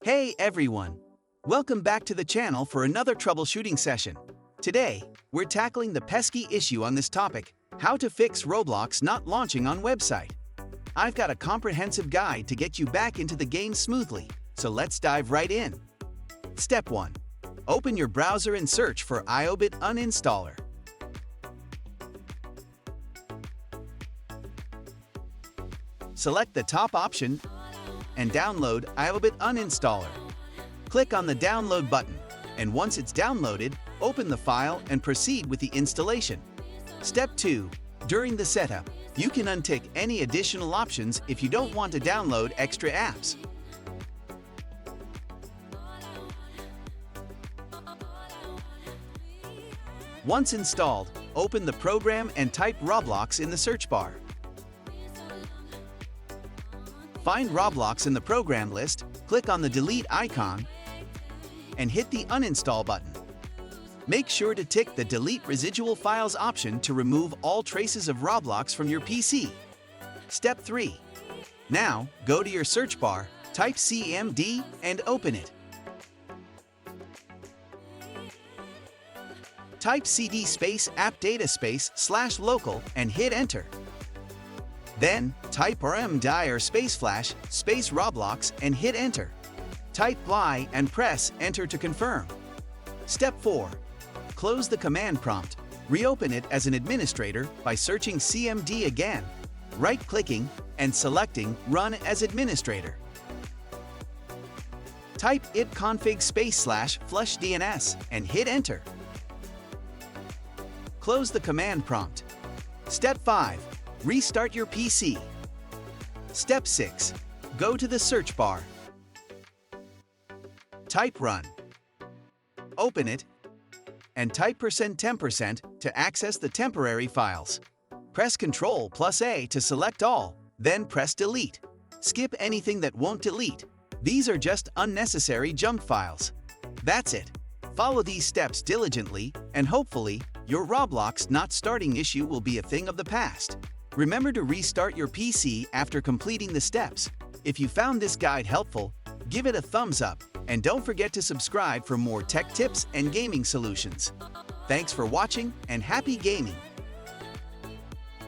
Hey everyone! Welcome back to the channel for another troubleshooting session. Today, we're tackling the pesky issue on this topic, how to fix Roblox not launching on website. I've got a comprehensive guide to get you back into the game smoothly, so let's dive right in. Step 1. Open your browser and search for iObit Uninstaller. Select the top option and download iObit Uninstaller. Click on the download button, and once it's downloaded, open the file and proceed with the installation. Step 2. During the setup, you can untick any additional options if you don't want to download extra apps. Once installed, open the program and type Roblox in the search bar. Find Roblox in the program list, click on the delete icon, and hit the uninstall button. Make sure to tick the delete residual files option to remove all traces of Roblox from your PC. Step 3. Now, go to your search bar, type CMD, and open it. Type cd space app data space /local and hit enter. Then, type rmdir /flash space Roblox and hit enter. Type bly and press enter to confirm. Step 4. Close the command prompt. Reopen it as an administrator by searching CMD again, right-clicking, and selecting Run as Administrator. Type itconfig space /flush DNS and hit enter. Close the command prompt. Step 5. Restart your PC. Step 6. Go to the search bar. Type Run. Open it, and type %temp% to access the temporary files. Press Ctrl+A to select all, then press Delete. Skip anything that won't delete. These are just unnecessary junk files. That's it. Follow these steps diligently, and hopefully, your Roblox not starting issue will be a thing of the past. Remember to restart your PC after completing the steps. If you found this guide helpful, give it a thumbs up, and don't forget to subscribe for more tech tips and gaming solutions. Thanks for watching, and happy gaming!